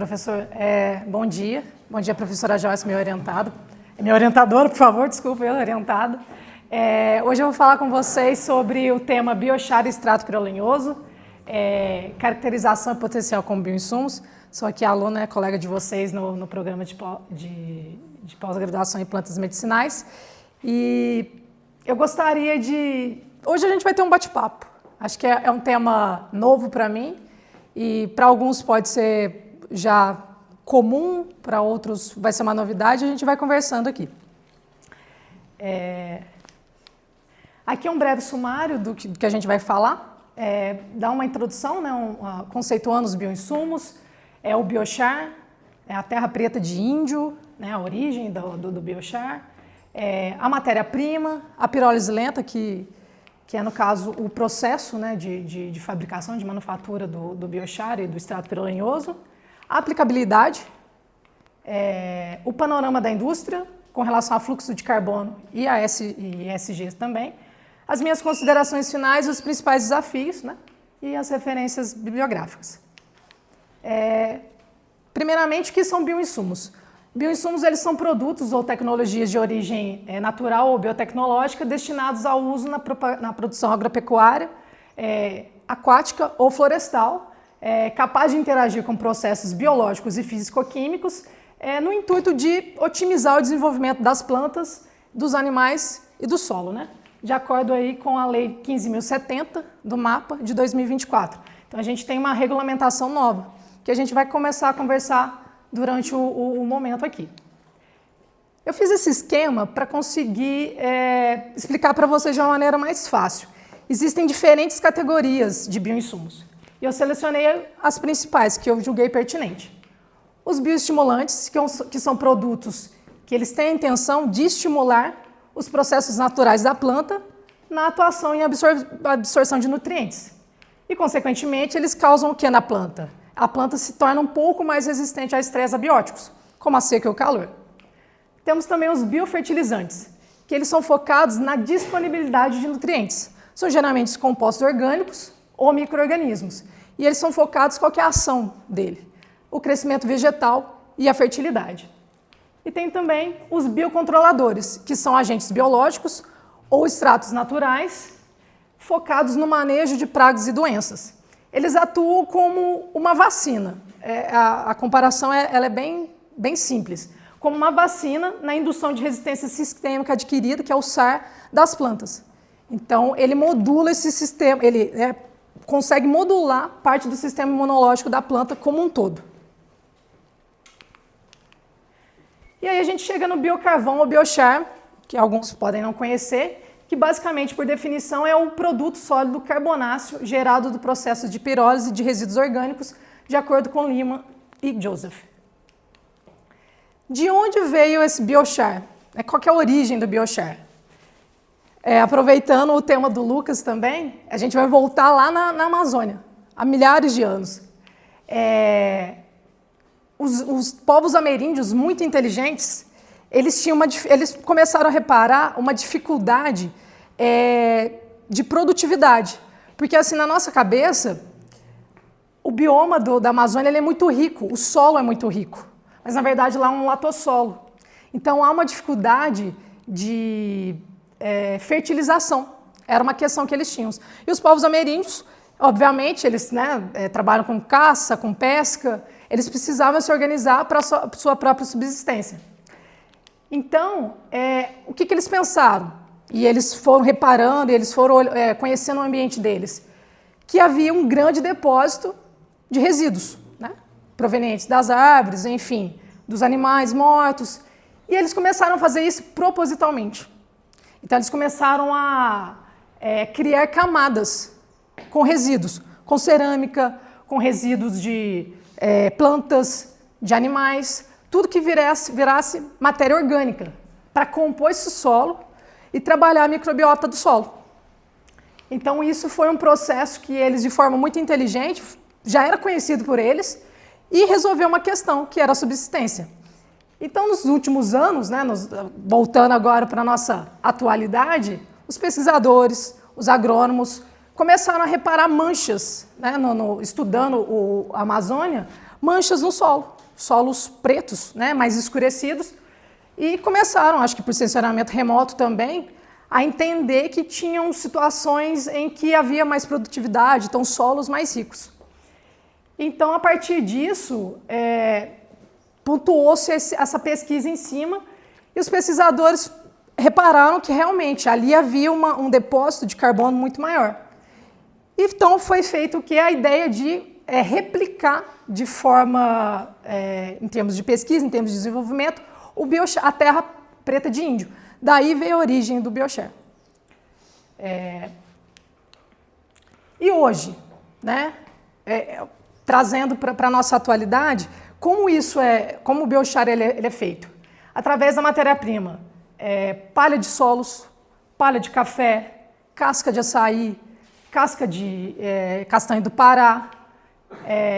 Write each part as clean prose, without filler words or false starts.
Professor, bom dia. Bom dia, professora Joyce, minha orientadora, por favor, desculpa, eu orientado. Hoje eu vou falar com vocês sobre o tema biochar e extrato pirolenhoso, caracterização e potencial como bioinsumos. Sou aqui aluna, colega de vocês no programa de pós-graduação em plantas medicinais. E eu gostaria de... Hoje a gente vai ter um bate-papo. Acho que é um tema novo para mim e para alguns pode ser já comum, para outros vai ser uma novidade, a gente vai conversando aqui. Aqui é um breve sumário do que a gente vai falar, dá uma introdução, né, conceituando os bioinsumos, o biochar, a terra preta de índio, né, a origem do biochar, a matéria-prima, a pirólise lenta, que é, no caso, o processo, né, de fabricação, de manufatura do biochar e do extrato pirolenhoso, a aplicabilidade, o panorama da indústria com relação a fluxo de carbono e a ESGs também, as minhas considerações finais, os principais desafios, né, e as referências bibliográficas. Primeiramente, o que são bioinsumos? Bioinsumos, eles são produtos ou tecnologias de origem natural ou biotecnológica destinados ao uso na produção agropecuária, aquática ou florestal, capaz de interagir com processos biológicos e físico-químicos no intuito de otimizar o desenvolvimento das plantas, dos animais e do solo, né? De acordo aí com a Lei 15.070 do MAPA de 2024. Então a gente tem uma regulamentação nova, que a gente vai começar a conversar durante o momento aqui. Eu fiz esse esquema para conseguir explicar para vocês de uma maneira mais fácil. Existem diferentes categorias de bioinsumos. E eu selecionei as principais, que eu julguei pertinente. Os bioestimulantes, que são produtos que eles têm a intenção de estimular os processos naturais da planta na atuação em absorção de nutrientes. E, consequentemente, eles causam o que na planta? A planta se torna um pouco mais resistente a estresses abióticos, como a seca e o calor. Temos também os biofertilizantes, que eles são focados na disponibilidade de nutrientes. São geralmente compostos orgânicos ou micro-organismos. E eles são focados qual que é a ação dele? O crescimento vegetal e a fertilidade. E tem também os biocontroladores, que são agentes biológicos ou extratos naturais focados no manejo de pragas e doenças. Eles atuam como uma vacina. A comparação ela é bem simples. Como uma vacina na indução de resistência sistêmica adquirida, que é o SAR, das plantas. Então, ele modula esse sistema, ele consegue modular parte do sistema imunológico da planta como um todo. E aí a gente chega no biocarvão ou biochar, que alguns podem não conhecer, que basicamente, por definição, é o produto sólido carbonáceo gerado do processo de pirólise de resíduos orgânicos, de acordo com Lima e Joseph. De onde veio esse biochar? Qual que é a origem do biochar? Aproveitando o tema do Lucas também, a gente vai voltar lá na Amazônia, há milhares de anos. Os povos ameríndios, muito inteligentes, eles começaram a reparar uma dificuldade de produtividade. Porque, assim, na nossa cabeça, o bioma da Amazônia ele é muito rico, o solo é muito rico. Mas, na verdade, lá é um latossolo. Então, há uma dificuldade de fertilização. Era uma questão que eles tinham. E os povos ameríndios, obviamente, eles trabalham com caça, com pesca, eles precisavam se organizar para a sua própria subsistência. Então, o que eles pensaram? E eles foram reparando, e eles foram conhecendo o ambiente deles, que havia um grande depósito de resíduos, né? Provenientes das árvores, enfim, dos animais mortos, e eles começaram a fazer isso propositalmente. Então, eles começaram a criar camadas com resíduos, com cerâmica, com resíduos de plantas, de animais, tudo que virasse matéria orgânica, para compor esse solo e trabalhar a microbiota do solo. Então, isso foi um processo que eles, de forma muito inteligente, já era conhecido por eles, e resolveu uma questão, que era a subsistência. Então, nos últimos anos, né, voltando agora para a nossa atualidade, os pesquisadores, os agrônomos, começaram a reparar manchas, né, estudando a Amazônia, manchas no solo, solos pretos, né, mais escurecidos, e começaram, acho que por sensoramento remoto também, a entender que tinham situações em que havia mais produtividade, então solos mais ricos. Então, a partir disso, pontuou-se essa pesquisa em cima e os pesquisadores repararam que realmente ali havia um depósito de carbono muito maior. Então, foi feito o que é a ideia de replicar de forma, em termos de pesquisa, em termos de desenvolvimento, a terra preta de índio. Daí veio a origem do biochar. E hoje, né, trazendo para a nossa atualidade, como o biochar ele é feito? Através da matéria-prima, palha de solos, palha de café, casca de açaí, casca de castanha do Pará,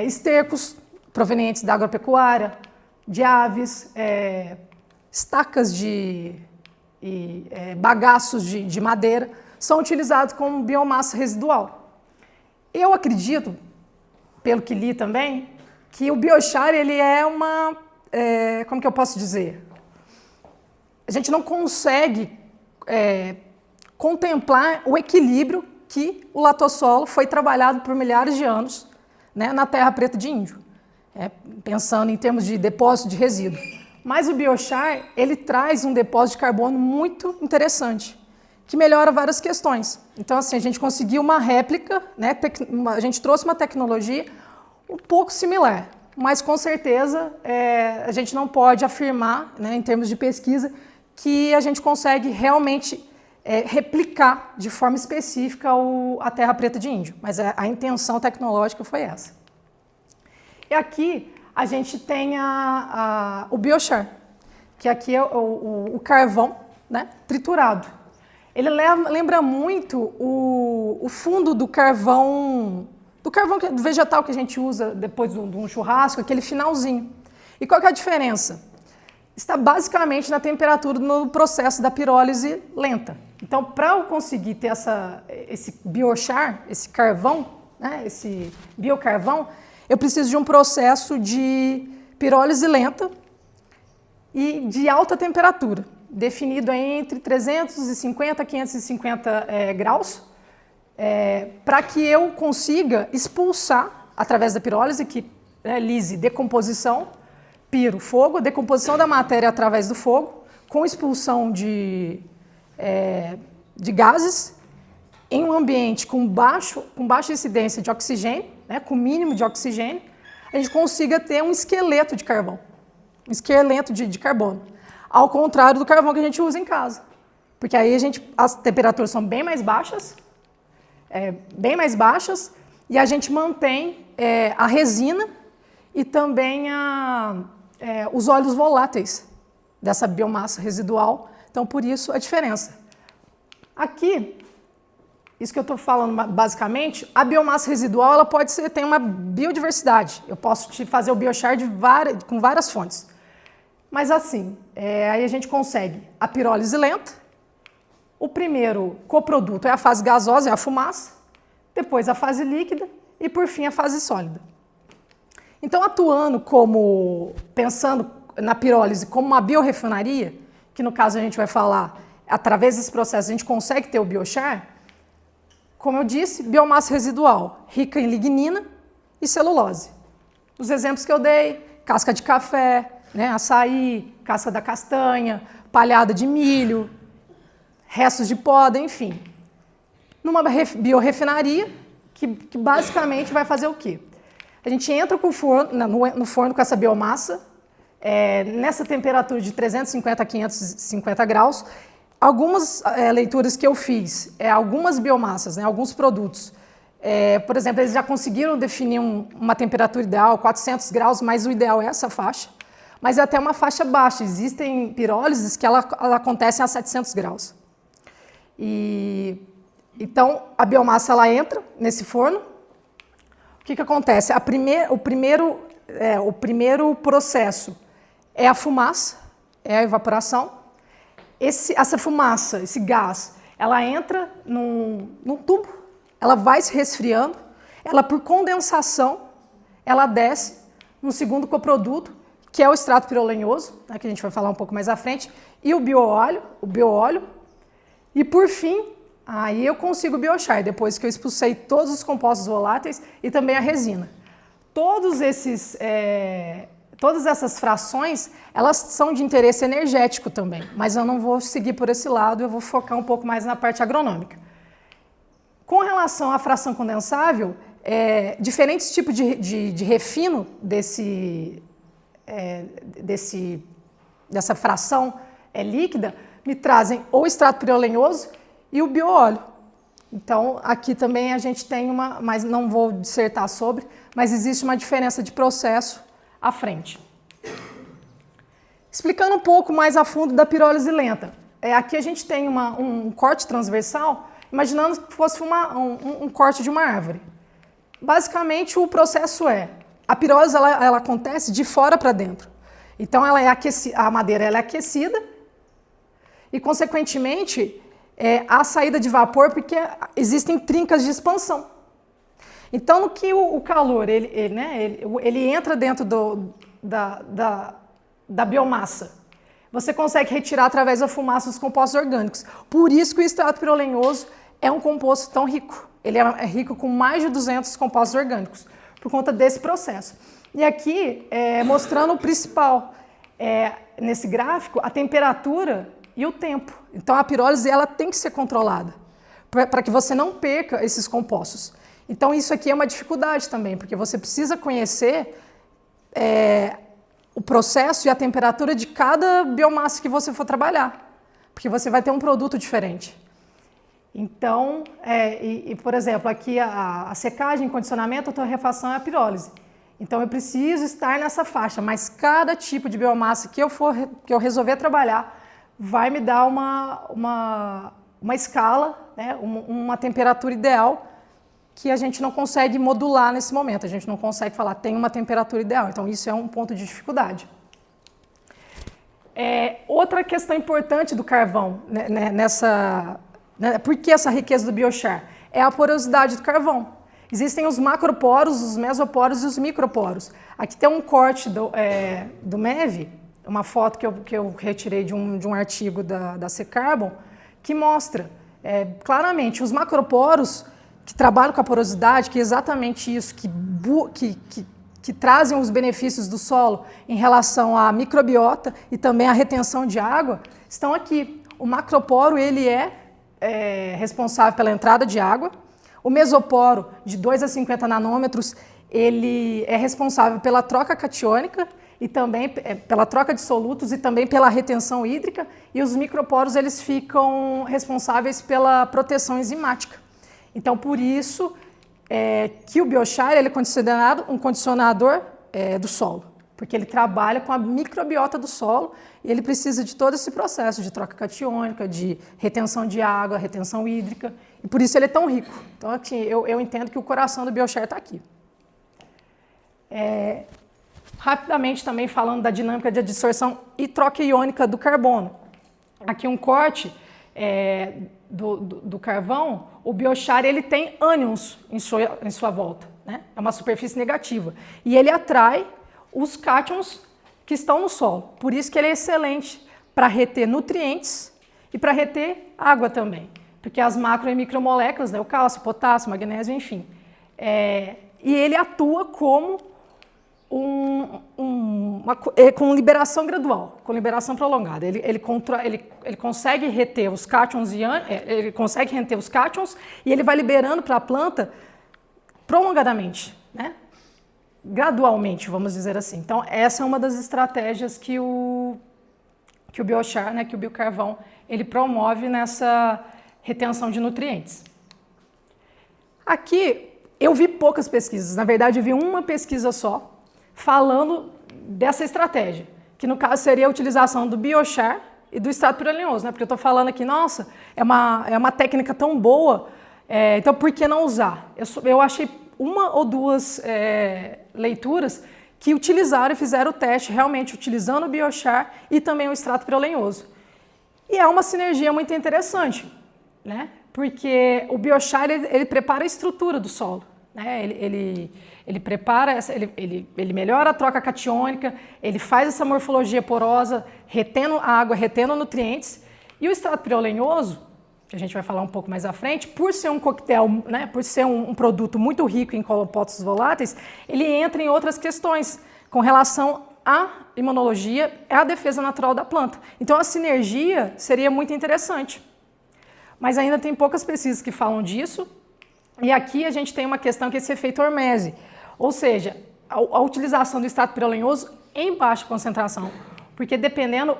estercos provenientes da agropecuária, de aves, estacas e bagaços de madeira são utilizados como biomassa residual. Eu acredito, pelo que li também, que o biochar ele é como que eu posso dizer? A gente não consegue contemplar o equilíbrio que o latossolo foi trabalhado por milhares de anos, né, na terra preta de índio, pensando em termos de depósito de resíduo. Mas o biochar, ele traz um depósito de carbono muito interessante, que melhora várias questões. Então, assim, a gente conseguiu uma réplica, né, a gente trouxe uma tecnologia um pouco similar, mas com certeza a gente não pode afirmar, né, em termos de pesquisa, que a gente consegue realmente replicar de forma específica a terra preta de índio, mas a intenção tecnológica foi essa. E aqui a gente tem o biochar, que aqui é o carvão, né, triturado. Ele lembra muito o fundo do carvão vegetal que a gente usa depois de um churrasco, aquele finalzinho. E qual que é a diferença? Está basicamente na temperatura no processo da pirólise lenta. Então, para eu conseguir ter esse biochar, esse carvão, né, esse biocarvão, eu preciso de um processo de pirólise lenta e de alta temperatura, definido entre 350 e 550 graus, para que eu consiga expulsar, através da pirólise, que é lise, decomposição, piro, fogo, decomposição da matéria através do fogo, com expulsão de gases, em um ambiente com baixa incidência de oxigênio, né, com mínimo de oxigênio, a gente consiga ter um esqueleto de carvão, um esqueleto de carbono, ao contrário do carvão que a gente usa em casa. Porque aí as temperaturas são bem mais baixas, e a gente mantém a resina e também os óleos voláteis dessa biomassa residual. Então, por isso, a diferença. Aqui, isso que eu estou falando basicamente, a biomassa residual ela tem uma biodiversidade. Eu posso te fazer o biochar com várias fontes. Mas assim, aí a gente consegue a pirólise lenta, o primeiro coproduto é a fase gasosa, é a fumaça, depois a fase líquida e, por fim, a fase sólida. Então, pensando na pirólise como uma biorefinaria, que no caso a gente vai falar, através desse processo a gente consegue ter o biochar, como eu disse, biomassa residual, rica em lignina e celulose. Os exemplos que eu dei, casca de café, né, açaí, casca da castanha, palhada de milho, restos de poda, enfim. Numa biorefinaria, que basicamente vai fazer o quê? A gente entra no forno com essa biomassa, nessa temperatura de 350 a 550 graus. Algumas leituras que eu fiz, algumas biomassas, né, alguns produtos, por exemplo, eles já conseguiram definir uma temperatura ideal, 400 graus, mas o ideal é essa faixa. Mas é até uma faixa baixa. Existem pirólises que ela acontecem a 700 graus. Então, a biomassa ela entra nesse forno. O que acontece? O primeiro processo é a fumaça, é a evaporação. Essa fumaça, esse gás, ela entra num tubo, ela vai se resfriando, ela por condensação, ela desce um segundo coproduto, que é o extrato pirolenhoso, né, que a gente vai falar um pouco mais à frente, e o bioóleo. E por fim, aí eu consigo o biochar, depois que eu expulsei todos os compostos voláteis e também a resina. Todas essas frações, elas são de interesse energético também, mas eu não vou seguir por esse lado, eu vou focar um pouco mais na parte agronômica. Com relação à fração condensável, diferentes tipos de refino dessa fração líquida me trazem o extrato pirolenhoso e o bioóleo. Então, aqui também a gente tem mas não vou dissertar sobre, mas existe uma diferença de processo à frente. Explicando um pouco mais a fundo da pirólise lenta. Aqui a gente tem um corte transversal, imaginando que fosse um corte de uma árvore. Basicamente, o processo a pirólise ela acontece de fora para dentro. Então, a madeira ela é aquecida e, consequentemente, há saída de vapor porque existem trincas de expansão. Então, no que o calor ele entra dentro da biomassa, você consegue retirar através da fumaça os compostos orgânicos. Por isso que o extrato pirolenhoso é um composto tão rico. Ele é rico com mais de 200 compostos orgânicos, por conta desse processo. E aqui, mostrando o principal, nesse gráfico, a temperatura e o tempo. Então, a pirólise ela tem que ser controlada, para que você não perca esses compostos. Então, isso aqui é uma dificuldade também, porque você precisa conhecer o processo e a temperatura de cada biomassa que você for trabalhar, porque você vai ter um produto diferente. Então, por exemplo, aqui a secagem, condicionamento, a torrefação é a pirólise. Então, eu preciso estar nessa faixa, mas cada tipo de biomassa que eu resolver trabalhar vai me dar uma escala, né, uma temperatura ideal que a gente não consegue modular nesse momento. A gente não consegue falar, tem uma temperatura ideal. Então, isso é um ponto de dificuldade. Outra questão importante do carvão, por que essa riqueza do biochar? É a porosidade do carvão. Existem os macroporos, os mesoporos e os microporos. Aqui tem um corte do MEV, uma foto que eu retirei de um artigo da C-Carbon, que mostra claramente os macroporos que trabalham com a porosidade, que é exatamente isso, que trazem os benefícios do solo em relação à microbiota e também à retenção de água, estão aqui. O macroporo ele é responsável pela entrada de água. O mesoporo, de 2 a 50 nanômetros, ele é responsável pela troca catiônica e também pela troca de solutos e também pela retenção hídrica. E os microporos eles ficam responsáveis pela proteção enzimática. Então, por isso que o biochar ele é considerado um condicionador do solo, porque ele trabalha com a microbiota do solo e ele precisa de todo esse processo de troca catiônica, de retenção de água, retenção hídrica, e por isso ele é tão rico. Então, assim, eu entendo que o coração do biochar está aqui. Rapidamente também falando da dinâmica de adsorção e troca iônica do carbono. Aqui um corte do carvão, o biochar ele tem ânions em sua volta, né? É uma superfície negativa. E ele atrai os cátions que estão no solo. Por isso que ele é excelente para reter nutrientes e para reter água também. Porque as macro e micromoléculas, né, o cálcio, o potássio, o magnésio, enfim. E ele atua como com liberação gradual, com liberação prolongada. Ele consegue reter os cátions e ele vai liberando para a planta prolongadamente, né? Gradualmente, vamos dizer assim. Então, essa é uma das estratégias que o biochar, né, que o biocarvão, ele promove nessa retenção de nutrientes. Aqui, eu vi poucas pesquisas. Na verdade, eu vi uma pesquisa só, falando dessa estratégia, que no caso seria a utilização do biochar e do extrato pirolenhoso, né? Porque eu estou falando aqui, nossa, é uma técnica tão boa, então por que não usar? Eu achei uma ou duas leituras que utilizaram e fizeram o teste realmente utilizando o biochar e também o extrato pirolenhoso. E é uma sinergia muito interessante, né? Porque o biochar ele prepara a estrutura do solo. né? Ele prepara, ele melhora a troca catiônica, ele faz essa morfologia porosa, retendo água, retendo nutrientes. E o extrato pirolenhoso, que a gente vai falar um pouco mais à frente, por ser um coquetel, né, por ser um produto muito rico em compostos voláteis, ele entra em outras questões com relação à imunologia e à defesa natural da planta. Então a sinergia seria muito interessante. Mas ainda tem poucas pesquisas que falam disso. E aqui a gente tem uma questão que é esse efeito hormese, ou seja, a utilização do extrato pirolenhoso em baixa concentração, porque dependendo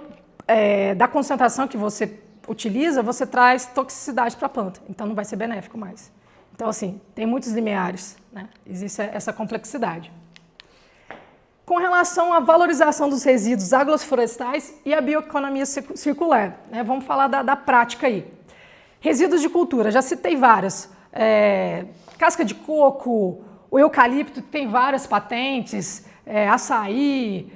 da concentração que você utiliza, você traz toxicidade para a planta, então não vai ser benéfico mais. Então, assim, tem muitos limiares, né? Existe essa complexidade. Com relação à valorização dos resíduos agroflorestais e a bioeconomia circular, né? Vamos falar da prática aí. Resíduos de cultura, já citei várias. Casca de coco, o eucalipto tem várias patentes, açaí,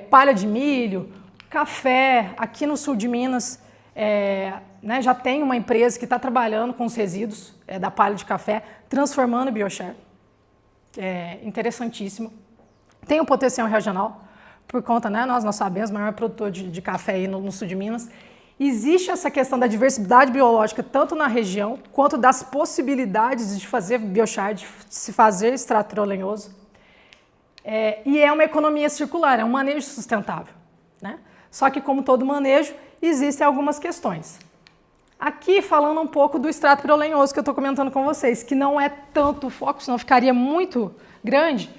palha de milho, café. Aqui no sul de Minas né, já tem uma empresa que está trabalhando com os resíduos da palha de café, transformando em biochar. Interessantíssimo. Tem um potencial regional, por conta, né, nós sabemos, o maior produtor de café aí no sul de Minas. Existe essa questão da diversidade biológica, tanto na região, quanto das possibilidades de fazer biochar, de se fazer extrato pirolenhoso. E é uma economia circular, é um manejo sustentável, né? Só que, como todo manejo, existem algumas questões. Aqui, falando um pouco do extrato pirolenhoso que eu estou comentando com vocês, que não é tanto o foco, senão ficaria muito grande.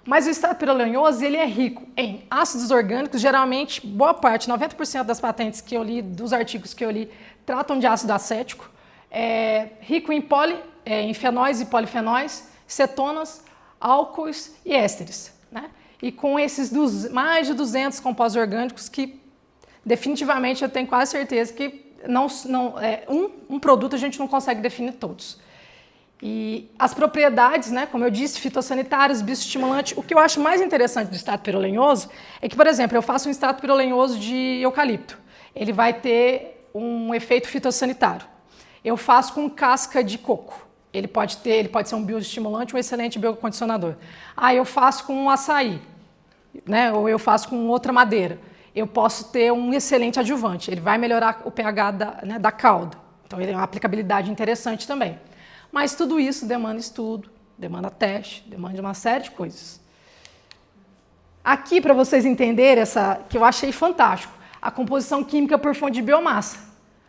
Mas o extrato pirolenhoso, ele é rico em ácidos orgânicos, geralmente, boa parte, 90% das patentes que eu li, dos artigos que eu li, tratam de ácido acético, rico em fenóis e polifenóis, cetonas, álcoois e ésteres, né? E com esses mais de 200 compostos orgânicos que, definitivamente, eu tenho quase certeza que um produto a gente não consegue definir todos. E as propriedades, né, como eu disse, fitossanitárias, bioestimulante. O que eu acho mais interessante do extrato pirolenhoso é que, por exemplo, eu faço um extrato pirolenhoso de eucalipto. Ele vai ter um efeito fitossanitário. Eu faço com casca de coco. Ele pode ser um bioestimulante, um excelente biocondicionador. Eu faço com um açaí, né, ou eu faço com outra madeira. Eu posso ter um excelente adjuvante. Ele vai melhorar o pH da calda. Então, ele é uma aplicabilidade interessante também. Mas tudo isso demanda estudo, demanda teste, demanda uma série de coisas. Aqui, para vocês entenderem que eu achei fantástico, a composição química por fonte de biomassa.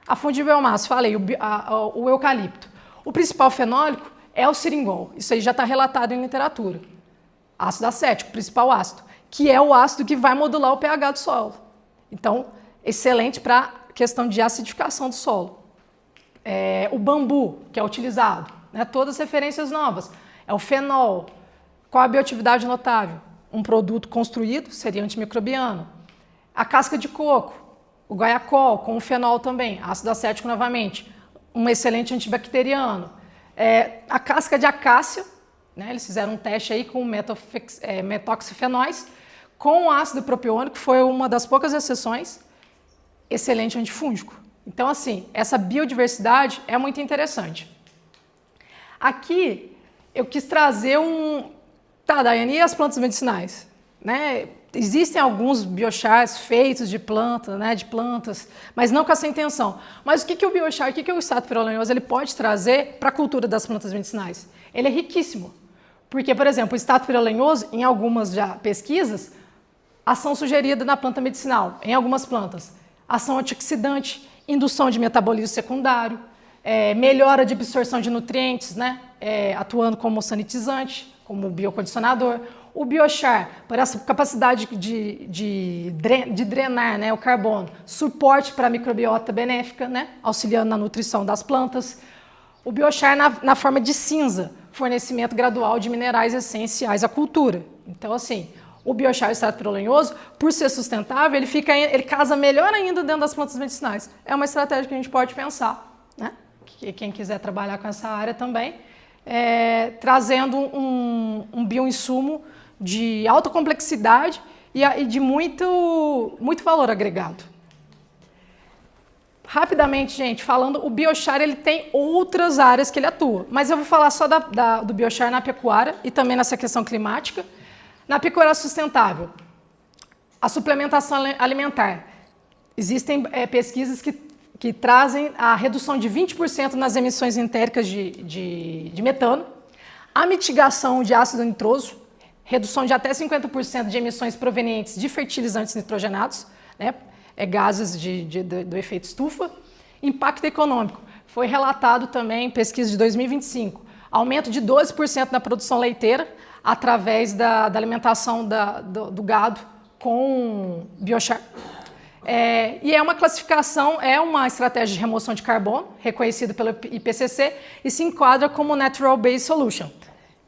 A fonte de biomassa, falei, o eucalipto. O principal fenólico é o seringol. Isso aí já está relatado em literatura. Ácido acético, principal ácido, que é o ácido que vai modular o pH do solo. Então, excelente para a questão de acidificação do solo. O bambu, que é utilizado, né? Todas as referências novas. É o fenol. Qual a bioatividade notável? Um produto construído seria antimicrobiano. A casca de coco, o guaiacol, com o fenol também, ácido acético novamente, um excelente antibacteriano. A casca de acácia, né? Eles fizeram um teste aí com metoxifenóis, com o ácido propiônico, foi uma das poucas exceções, excelente antifúngico. Então, assim, essa biodiversidade é muito interessante. Aqui, eu quis trazer Tá, Daiane, e as plantas medicinais? Né? Existem alguns biochars feitos de plantas, né, mas não com essa intenção. Mas o que o biochar, o que o extrato pirolenhoso ele pode trazer para a cultura das plantas medicinais? Ele é riquíssimo. Porque, por exemplo, o extrato pirolenhoso, em algumas pesquisas, ação sugerida na planta medicinal, em algumas plantas, ação antioxidante, indução de metabolismo secundário, melhora de absorção de nutrientes, né? Atuando como sanitizante, como biocondicionador. O biochar, por essa capacidade de drenar, né, o carbono, suporte para a microbiota benéfica, né, auxiliando na nutrição das plantas. O biochar na forma de cinza, fornecimento gradual de minerais essenciais à cultura. Então, assim, o biochar, o extrato pirolenhoso, por ser sustentável, ele casa melhor ainda dentro das plantas medicinais. É uma estratégia que a gente pode pensar, né? Quem quiser trabalhar com essa área também, trazendo um bioinsumo de alta complexidade e de muito valor agregado. Rapidamente, gente, falando, o biochar ele tem outras áreas que ele atua, mas eu vou falar só do biochar na pecuária e também nessa questão climática. Na pecuária sustentável, a suplementação alimentar. Existem pesquisas que trazem a redução de 20% nas emissões entéricas de metano, a mitigação de ácido nitroso, redução de até 50% de emissões provenientes de fertilizantes nitrogenados, né? Gases do efeito estufa. Impacto econômico. Foi relatado também em pesquisa de 2025, aumento de 12% na produção leiteira através da alimentação do gado com biochar. E é uma classificação, é uma estratégia de remoção de carbono, reconhecida pelo IPCC, e se enquadra como Natural Based Solution.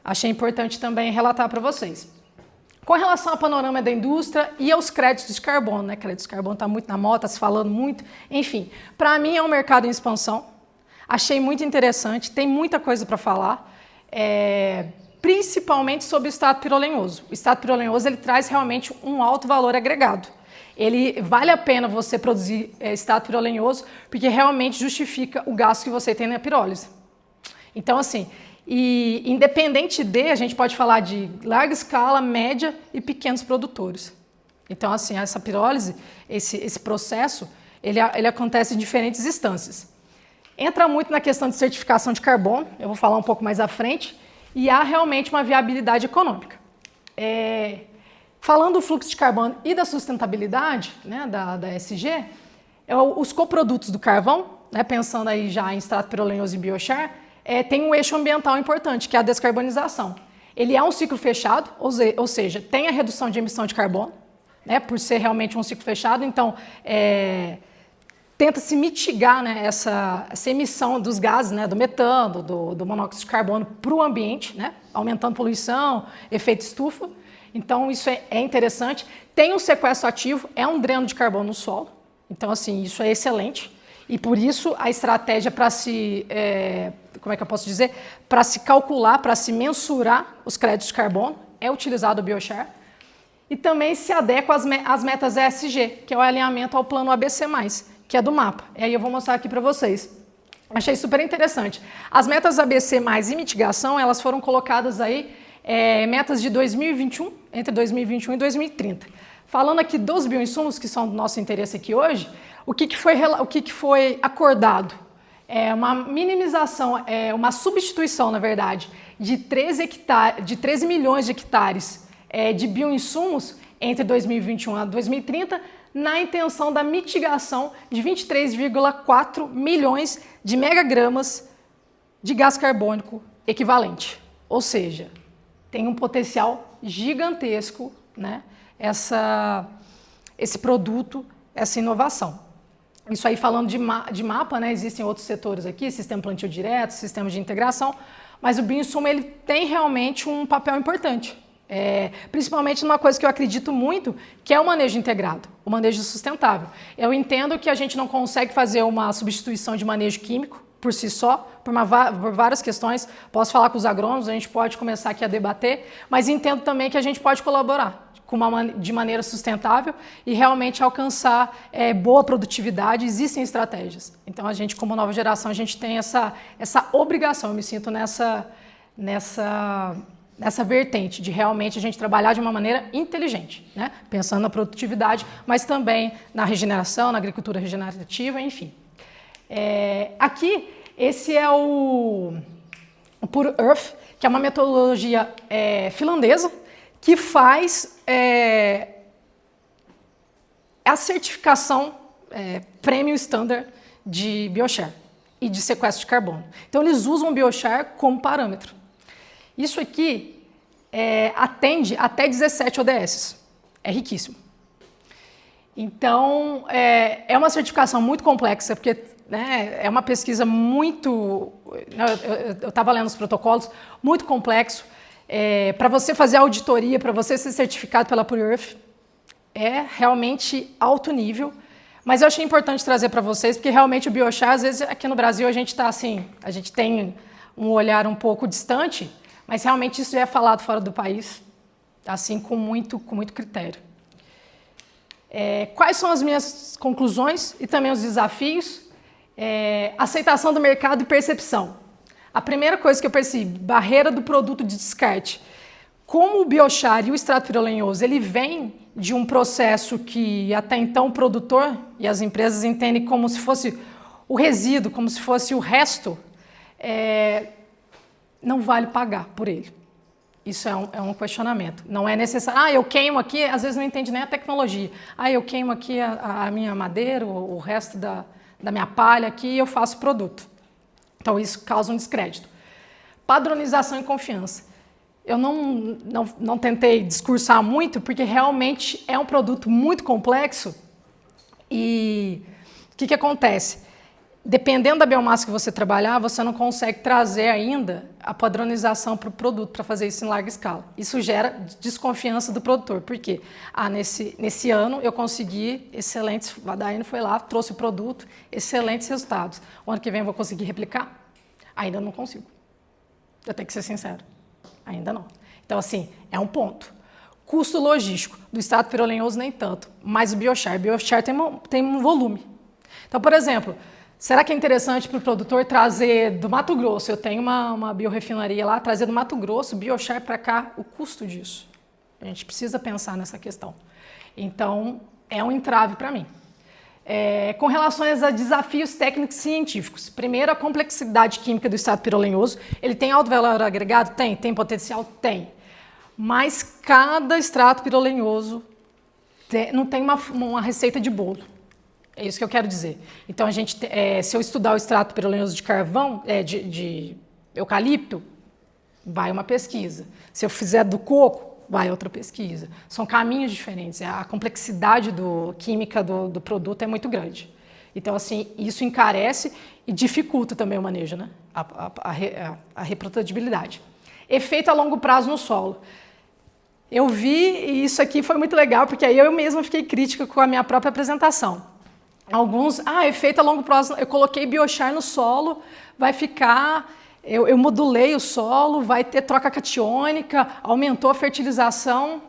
Achei importante também relatar para vocês. Com relação ao panorama da indústria e aos créditos de carbono, né? Créditos de carbono está muito na moda, está se falando muito. Enfim, para mim é um mercado em expansão. Achei muito interessante, tem muita coisa para falar, principalmente sobre o extrato pirolenhoso. O extrato pirolenhoso ele traz realmente um alto valor agregado. Ele vale a pena você produzir extrato pirolenhoso porque realmente justifica o gasto que você tem na pirólise. Então, assim, e independente a gente pode falar de larga escala, média e pequenos produtores. Então, assim, essa pirólise, esse processo, ele acontece em diferentes instâncias. Entra muito na questão de certificação de carbono, eu vou falar um pouco mais à frente, e há realmente uma viabilidade econômica. Falando do fluxo de carbono e da sustentabilidade, né, da ESG, os coprodutos do carvão, né, pensando aí já em extrato pirolenhoso e biochar, tem um eixo ambiental importante, que é a descarbonização. Ele é um ciclo fechado, ou seja, tem a redução de emissão de carbono, né, por ser realmente um ciclo fechado, então tenta-se mitigar, né, essa emissão dos gases, né, do metano, do monóxido de carbono para o ambiente, né, aumentando poluição, efeito estufa. Então, isso é interessante. Tem um sequestro ativo, é um dreno de carbono no solo. Então, assim, isso é excelente. E por isso a estratégia para se, como é que eu posso dizer? Para se calcular, para se mensurar os créditos de carbono, é utilizado o biochar. E também se adequa às metas ESG, que é o alinhamento ao plano ABC+, que é do mapa. E aí eu vou mostrar aqui para vocês. Achei super interessante. As metas ABC+, e mitigação, elas foram colocadas aí metas de 2021, entre 2021 e 2030. Falando aqui dos bioinsumos, que são do nosso interesse aqui hoje, o que foi acordado? Uma minimização, uma substituição, na verdade, de 13 milhões de hectares de bioinsumos entre 2021 e 2030, na intenção da mitigação de 23,4 milhões de megagramas de gás carbônico equivalente. Ou seja, tem um potencial gigantesco, né, esse produto, essa inovação. Isso aí falando de mapa, né, existem outros setores aqui, sistema plantio direto, sistema de integração, mas o bioinsumo ele tem realmente um papel importante, principalmente numa coisa que eu acredito muito, que é o manejo integrado, o manejo sustentável. Eu entendo que a gente não consegue fazer uma substituição de manejo químico, por si só, por várias questões. Posso falar com os agrônomos, a gente pode começar aqui a debater, mas entendo também que a gente pode colaborar de maneira sustentável e realmente alcançar boa produtividade. Existem estratégias. Então, a gente, como nova geração, a gente tem essa obrigação, eu me sinto nessa vertente de realmente a gente trabalhar de uma maneira inteligente, né? Pensando na produtividade, mas também na regeneração, na agricultura regenerativa, enfim. Aqui, esse é o Pure Earth, que é uma metodologia finlandesa que faz a certificação Premium Standard de biochar e de sequestro de carbono. Então, eles usam o biochar como parâmetro. Isso aqui atende até 17 ODS. É riquíssimo. Então, é uma certificação muito complexa, porque é uma pesquisa muito... Eu estava lendo os protocolos, muito complexo. Para você fazer a auditoria, para você ser certificado pela Pure Earth, é realmente alto nível. Mas eu achei importante trazer para vocês, porque realmente o biochar, às vezes aqui no Brasil a gente está assim, a gente tem um olhar um pouco distante, mas realmente isso já é falado fora do país, assim, com muito critério. Quais são as minhas conclusões e também os desafios? Aceitação do mercado e percepção. A primeira coisa que eu percebi, barreira do produto de descarte. Como o biochar e o extrato pirolenhoso, ele vem de um processo que até então o produtor e as empresas entendem como se fosse o resíduo, como se fosse o resto, não vale pagar por ele. Isso é um questionamento. Não é necessário. Eu queimo aqui, às vezes não entende nem a tecnologia. Eu queimo aqui a minha madeira, o resto da minha palha aqui e eu faço produto. Então isso causa um descrédito. Padronização e confiança. Eu não tentei discursar muito porque realmente é um produto muito complexo e o que acontece? Dependendo da biomassa que você trabalhar, você não consegue trazer ainda a padronização para o produto, para fazer isso em larga escala. Isso gera desconfiança do produtor. Por quê? Nesse ano eu consegui excelentes, a Daiane foi lá, trouxe o produto, excelentes resultados. O ano que vem eu vou conseguir replicar? Ainda não consigo. Eu tenho que ser sincero. Ainda não. Então, assim, é um ponto. Custo logístico. Do extrato pirolenhoso, nem tanto. Mas o biochar. O biochar tem um volume. Então, por exemplo, será que é interessante para o produtor trazer do Mato Grosso? Eu tenho uma biorefinaria lá, trazer do Mato Grosso, biochar para cá, o custo disso. A gente precisa pensar nessa questão. Então, é um entrave para mim. Com relação a desafios técnicos e científicos. Primeiro, a complexidade química do extrato pirolenhoso. Ele tem alto valor agregado? Tem. Tem potencial? Tem. Mas cada extrato pirolenhoso não tem uma receita de bolo. É isso que eu quero dizer. Então, se eu estudar o extrato pirolenhoso de carvão, de eucalipto, vai uma pesquisa. Se eu fizer do coco, vai outra pesquisa. São caminhos diferentes. A complexidade química do produto é muito grande. Então, assim, isso encarece e dificulta também o manejo, né? A reprodutibilidade. Efeito a longo prazo no solo. Eu vi, e isso aqui foi muito legal, porque aí eu mesma fiquei crítica com a minha própria apresentação. Alguns, efeito a longo prazo, eu coloquei biochar no solo, vai ficar... Eu modulei o solo, vai ter troca catiônica, aumentou a fertilização.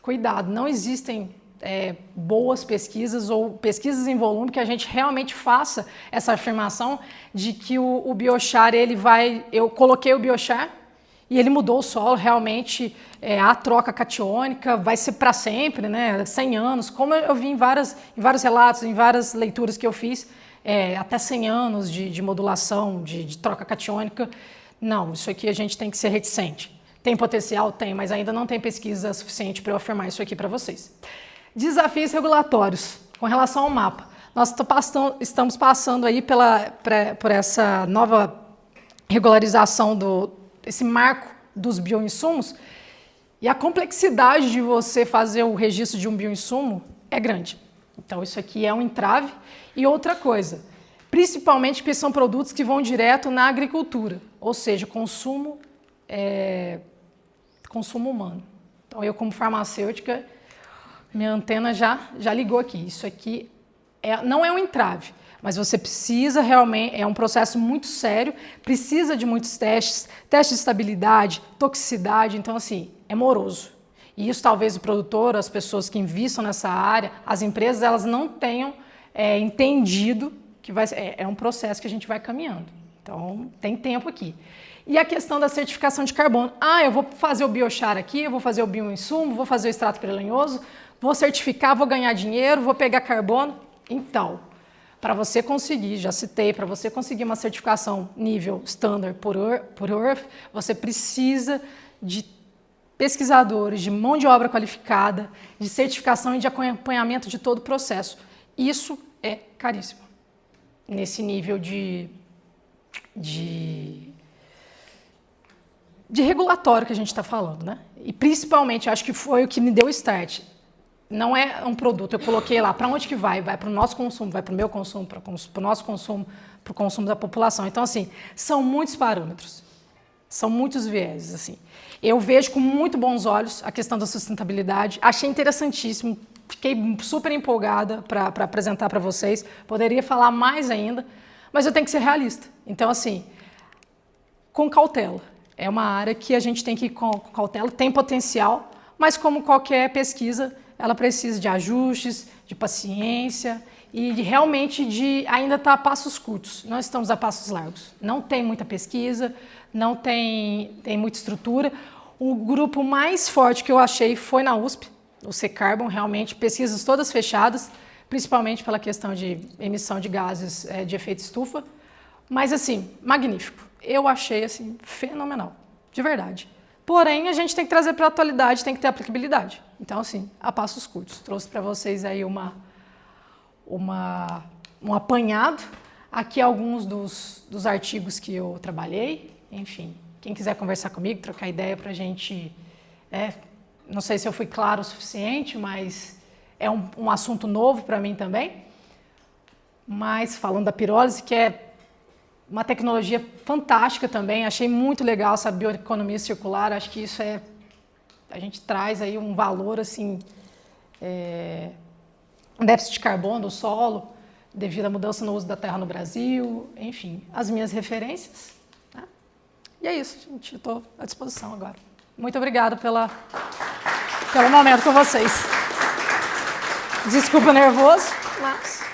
Cuidado, não existem boas pesquisas ou pesquisas em volume que a gente realmente faça essa afirmação de que o biochar, eu coloquei o biochar e ele mudou o solo, realmente a troca catiônica vai ser para sempre, né? 100 anos, como eu vi em vários relatos, em várias leituras que eu fiz, até 100 anos de modulação, de troca catiônica. Não, isso aqui a gente tem que ser reticente. Tem potencial? Tem, mas ainda não tem pesquisa suficiente para eu afirmar isso aqui para vocês. Desafios regulatórios com relação ao mapa. Nós estamos passando aí por essa nova regularização esse marco dos bioinsumos e a complexidade de você fazer o registro de um bioinsumo é grande. Então, isso aqui é um entrave. E outra coisa, principalmente porque são produtos que vão direto na agricultura, ou seja, consumo humano. Então, eu como farmacêutica, minha antena já ligou aqui. Isso aqui não é um entrave, mas você precisa realmente, é um processo muito sério, precisa de muitos testes de estabilidade, toxicidade, então assim, é moroso. E isso talvez o produtor, as pessoas que investam nessa área, as empresas, elas não tenham entendido que é um processo que a gente vai caminhando. Então, tem tempo aqui. E a questão da certificação de carbono. Eu vou fazer o biochar aqui, eu vou fazer o bioinsumo, vou fazer o extrato pirolenhoso, vou certificar, vou ganhar dinheiro, vou pegar carbono. Então, para você conseguir, já citei, para você conseguir uma certificação nível standard por Earth, você precisa de pesquisadores, de mão de obra qualificada, de certificação e de acompanhamento de todo o processo. Isso é caríssimo, nesse nível de regulatório que a gente está falando, né? E principalmente, acho que foi o que me deu o start. Não é um produto, eu coloquei lá, para onde que vai? Vai para o nosso consumo, vai para o meu consumo, para o nosso consumo, para o consumo da população. Então, assim, são muitos parâmetros, são muitos vieses, assim. Eu vejo com muito bons olhos a questão da sustentabilidade, achei interessantíssimo, fiquei super empolgada para apresentar para vocês, poderia falar mais ainda, mas eu tenho que ser realista. Então, assim, com cautela. É uma área que a gente tem que ir com cautela, tem potencial, mas como qualquer pesquisa, ela precisa de ajustes, de paciência e realmente de ainda estar a passos curtos. Não estamos a passos largos. Não tem muita pesquisa, não tem muita estrutura. O grupo mais forte que eu achei foi na USP, o C-Carbon, realmente, pesquisas todas fechadas, principalmente pela questão de emissão de gases de efeito estufa. Mas, assim, magnífico. Eu achei, assim, fenomenal, de verdade. Porém, a gente tem que trazer para a atualidade, tem que ter aplicabilidade. Então, assim, a passos curtos. Trouxe para vocês aí um apanhado. Aqui alguns dos artigos que eu trabalhei. Enfim, quem quiser conversar comigo, trocar ideia para a gente... não sei se eu fui claro o suficiente, mas é um assunto novo para mim também. Mas falando da pirólise, que é uma tecnologia fantástica também, achei muito legal essa bioeconomia circular, acho que isso a gente traz aí um valor, assim, um déficit de carbono do solo, devido à mudança no uso da terra no Brasil, enfim, as minhas referências, né? E é isso, gente, estou à disposição agora. Muito obrigada pelo momento com vocês. Desculpa o nervoso, mas...